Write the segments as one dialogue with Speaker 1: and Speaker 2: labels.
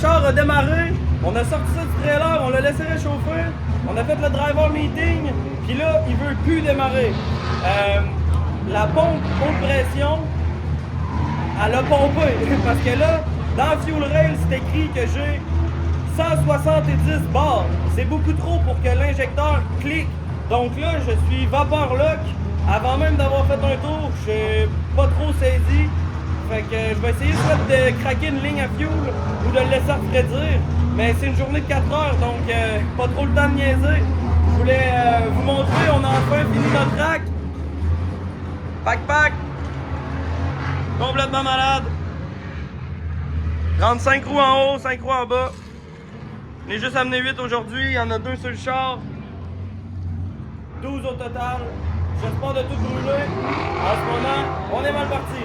Speaker 1: char a démarré, on a sorti ça du trailer, on l'a laissé réchauffer, on a fait le driver meeting, puis là, il veut plus démarrer. La pompe haute pression, elle a pompé, parce que là, dans Fuel Rail, c'est écrit que j'ai 170 bars. C'est beaucoup trop pour que l'injecteur clique. Donc là, je suis vapeur lock. Avant même d'avoir fait un tour, je suis pas trop saisi. Fait que je vais essayer soit de craquer une ligne à fuel ou de le laisser refroidir. Mais c'est une journée de 4 heures, donc pas trop le temps de niaiser. Je voulais vous montrer, on a enfin fini notre rack. Pack! Complètement malade. 35 roues en haut, 5 roues en bas. On est juste amené 8 aujourd'hui, il y en a 2 sur le char. 12 au total. J'espère de tout brûler. En ce moment, on est mal parti.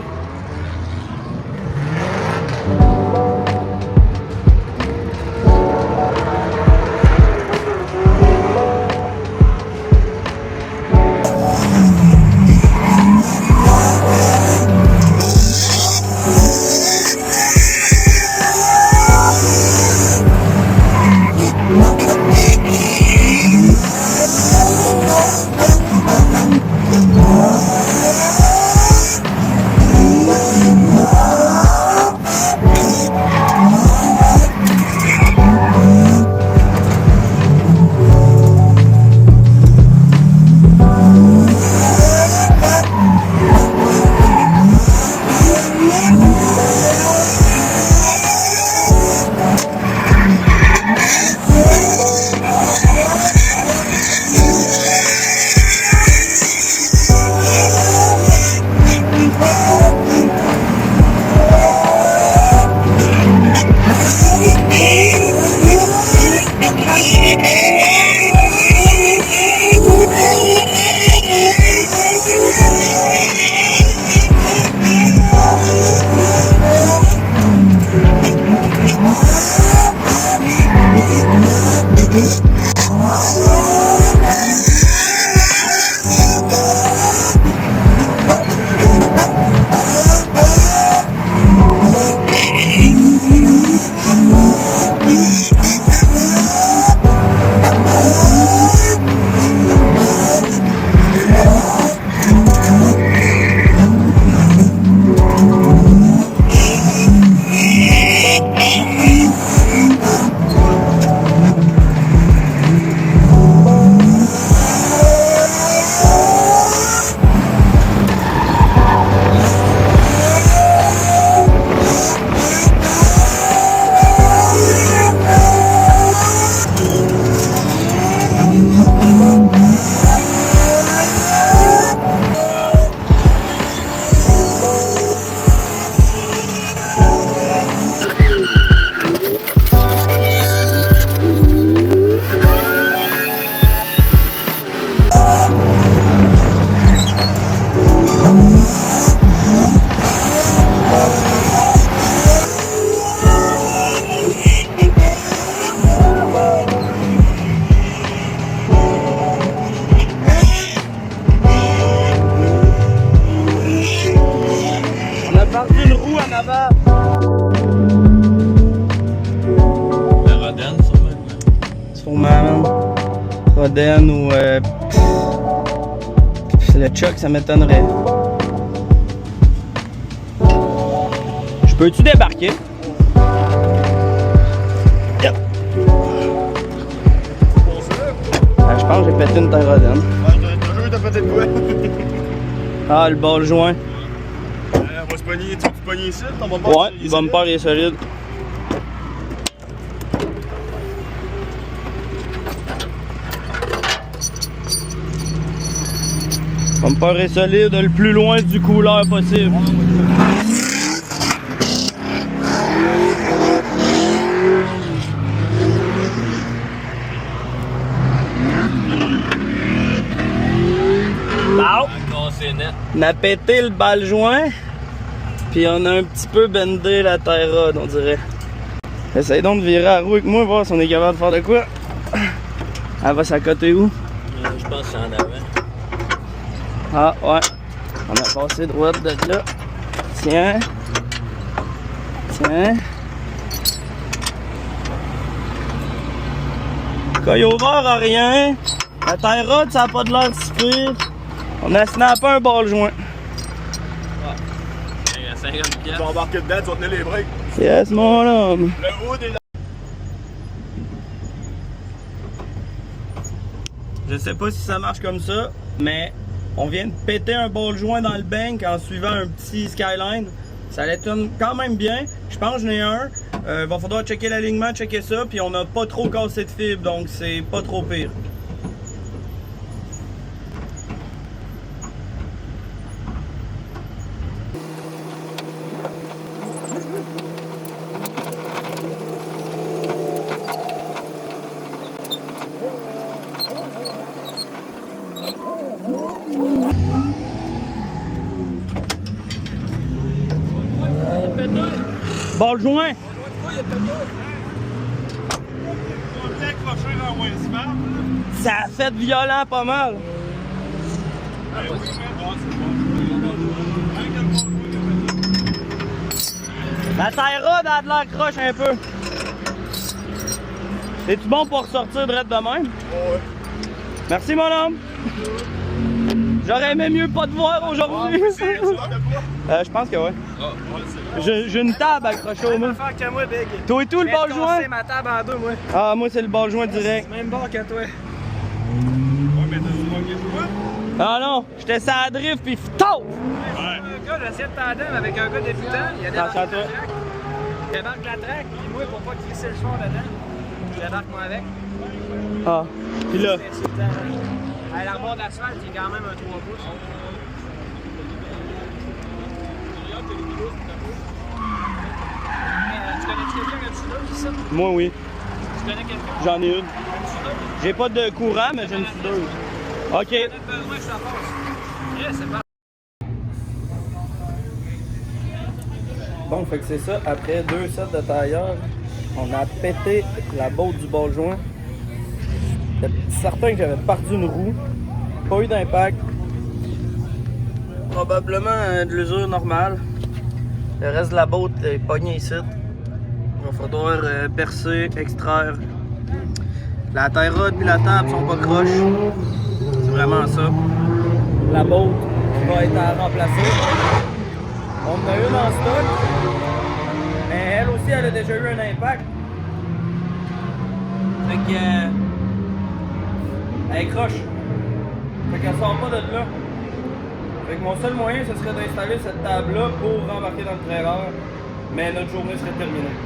Speaker 2: Roden ou le Chuck, ça m'étonnerait. Je peux-tu débarquer? Yep. Je pense que j'ai pété une taille Roden.
Speaker 3: Toujours eu t'as pété de quoi?
Speaker 2: Ah, le ball joint.
Speaker 3: On va se pogner, tu vas te pogner ici?
Speaker 2: Ouais, il va me faire, il est solide. Mon père est solide le plus loin du couleur possible. On a pété le balle joint, puis on a un petit peu bendé la terre rod, on dirait. Essaye donc de virer la roue avec moi, voir si on est capable de faire de quoi. Elle va s'accoter où?
Speaker 4: Je pense que c'est en avant.
Speaker 2: Ah ouais, on a passé droite de là. Tiens. Tiens. Coil over à rien. La tie rod, ça a pas de l'air si pire. On a snappé un ball joint.
Speaker 4: Il y a 50
Speaker 3: Tu
Speaker 4: piastres.
Speaker 3: vas embarquer dedans, tu vas tenir les breaks.
Speaker 2: Yes, mon homme.
Speaker 3: Le hood est là.
Speaker 2: Je sais pas si ça marche comme ça, mais on vient de péter un ball joint dans le bank en suivant un petit skyline. Ça allait quand même bien. Je pense que j'en ai un. Va falloir checker l'alignement, checker ça, puis on n'a pas trop cassé de fibre, donc c'est pas trop pire. Ball joint! Ça a fait violent pas mal. La tie rod a de l'air croche un peu. Es-tu bon pour ressortir direct de même?
Speaker 3: Ouais.
Speaker 2: Merci mon homme. J'aurais aimé mieux pas te voir aujourd'hui. Je pense que ouais. J'ai une table accrochée au mur.
Speaker 1: Faire que moi, Big.
Speaker 2: Toi et tout, le ball joint?
Speaker 1: C'est ma table en deux, moi.
Speaker 2: Ah, moi c'est le ball joint direct.
Speaker 1: Même bord que toi.
Speaker 3: Ouais, mais t'as-tu manqué de quoi?
Speaker 2: Ah non, j'étais sur la drift pis tôt!
Speaker 1: Un gars, j'essaie de tandem avec un gars débutant. Il y a des
Speaker 2: Attention à toi.
Speaker 1: Il débarque la track, puis moi, pour pas crisser le char dedans, je débarque moi avec.
Speaker 2: Ah, pis là.
Speaker 1: C'est insultant, hein. À l'arbor d'asphalte, il y a quand même un 3 pouces. Tu connais-tu quelqu'un qui a une soudeuse ici?
Speaker 2: Moi oui,
Speaker 1: Tu connais quelqu'un
Speaker 2: j'en ai une.
Speaker 1: qui a une soudeuse?
Speaker 2: J'ai pas de courant, mais j'ai une soudeuse. Ok.
Speaker 1: Si t'as besoin, je t'en passe. Yeah, c'est pas.
Speaker 2: Bon, fait que c'est ça. Après 2 sets de tailleurs, on a pété la botte du ball joint. J'étais certain que j'avais parti une roue. Pas eu d'impact. Probablement de l'usure normale. Le reste de la botte est pogné ici. Il va falloir percer, extraire. La tie rod et la table sont pas croches. C'est vraiment ça. La botte va être à remplacer. On en a une en stock. Mais elle aussi, elle a déjà eu un impact. Fait que. Elle est croche. Fait qu'elle sort pas de là. Fait que mon seul moyen, ce serait d'installer cette table-là pour rembarquer dans le trailer. Mais notre journée serait terminée.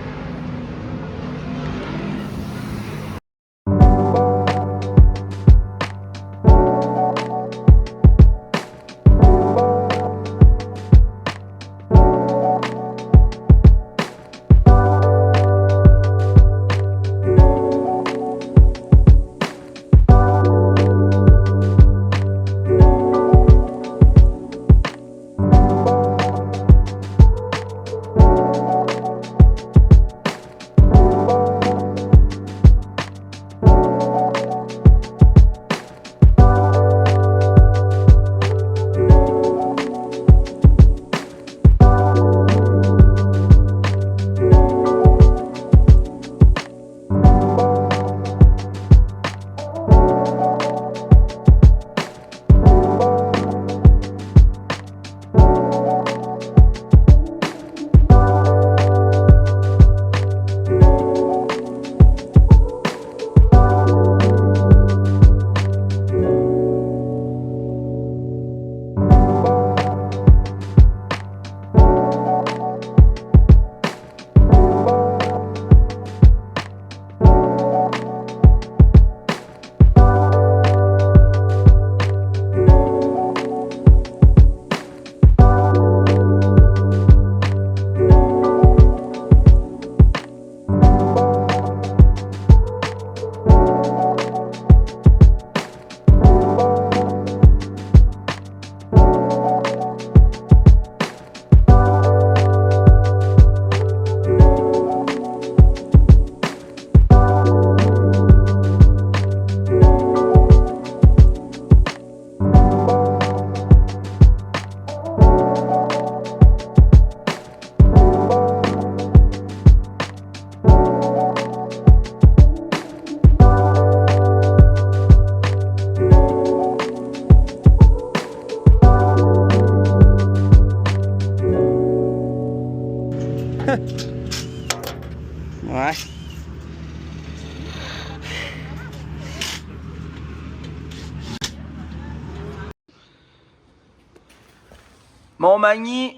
Speaker 2: Mon Magny,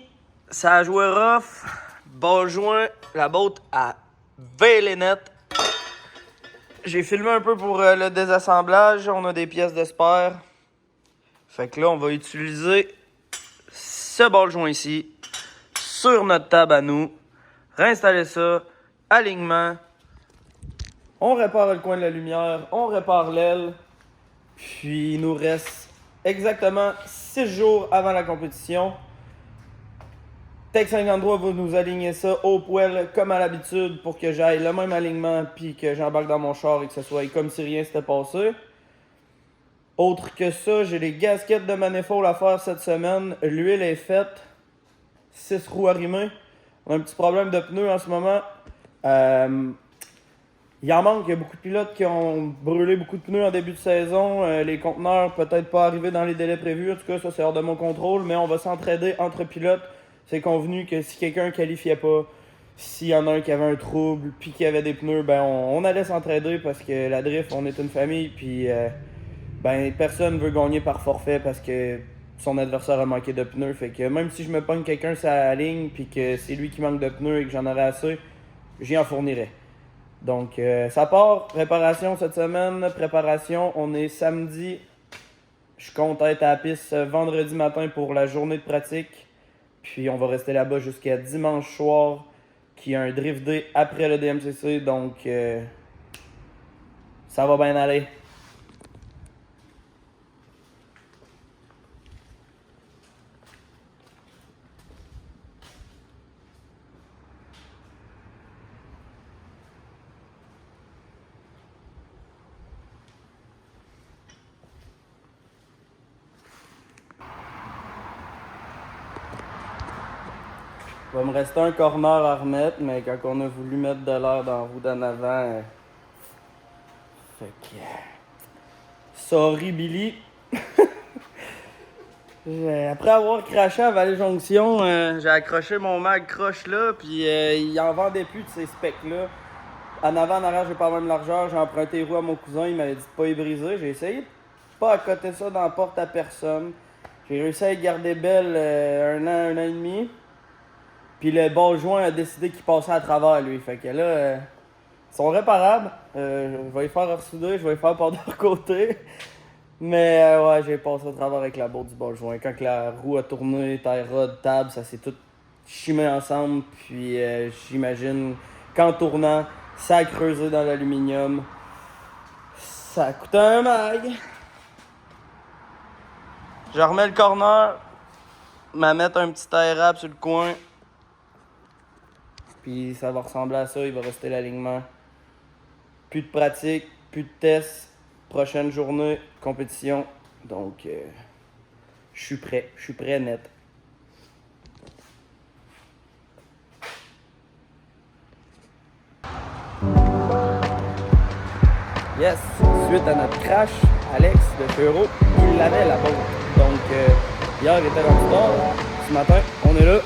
Speaker 2: ça a joué rough. Ball joint, la botte à les net. J'ai filmé un peu pour le désassemblage. On a des pièces de spare. Fait que là, on va utiliser ce ball joint ici sur notre table à nous. Réinstaller ça. Alignement. On répare le coin de la lumière. On répare l'aile. Puis il nous reste exactement 6 jours avant la compétition. Tech 53 va nous aligner ça au poil comme à l'habitude pour que j'aille le même alignement puis que j'embarque dans mon char et que ce soit comme si rien s'était passé. Autre que ça, j'ai les gaskettes de manifold à faire cette semaine. L'huile est faite. 6 roues arrimées. On a un petit problème de pneus en ce moment. Il en manque, il y a beaucoup de pilotes qui ont brûlé beaucoup de pneus en début de saison. Les conteneurs peut-être pas arrivés dans les délais prévus. En tout cas, ça c'est hors de mon contrôle, mais on va s'entraider entre pilotes. C'est convenu que si quelqu'un qualifiait pas, s'il y en a un qui avait un trouble, puis qui avait des pneus, ben on allait s'entraider parce que la drift, on est une famille, puis ben personne veut gagner par forfait parce que son adversaire a manqué de pneus. Fait que même si je me pogne quelqu'un sur la ligne, puis que c'est lui qui manque de pneus et que j'en aurais assez, j'y en fournirais. Donc, ça part. Préparation cette semaine. Préparation, on est samedi. Je compte être à la piste vendredi matin pour la journée de pratique. Puis, on va rester là-bas jusqu'à dimanche soir, qui est un drift day après le DMCC. Donc, ça va bien aller. Il va me rester un corner à remettre, mais quand on a voulu mettre de l'air dans la roue d'en avant, fait que... Sorry Billy. Après avoir craché à Vallée-Jonction, j'ai accroché mon mag croche là, puis il en vendait plus de ces specs-là. En avant, en arrière, j'ai pas la même largeur, j'ai emprunté les roues à mon cousin, il m'avait dit de pas y briser. J'ai essayé de pas accoter ça dans la porte à personne. J'ai réussi à y garder belle un an et demi. Puis le ball joint a décidé qu'il passait à travers lui. Fait que là, ils sont réparables. Je vais y faire ressouder, je vais y faire par de leur côté. Mais ouais, j'ai passé à travers avec la botte du ball joint. Quand la roue a tourné, tie rod, table, ça s'est tout chimé ensemble. Puis j'imagine qu'en tournant, ça a creusé dans l'aluminium. Ça a coûté un mag. Je remets le corner, mettre un petit tie wrap sur le coin. Puis ça va ressembler à ça, il va rester l'alignement. Plus de pratique, plus de tests. Prochaine journée, compétition. Donc, je suis prêt net. Yes, suite à notre crash, Alex de Feuro, il l'avait la botte. Donc, hier il était dans le sport. Ce matin, on est là.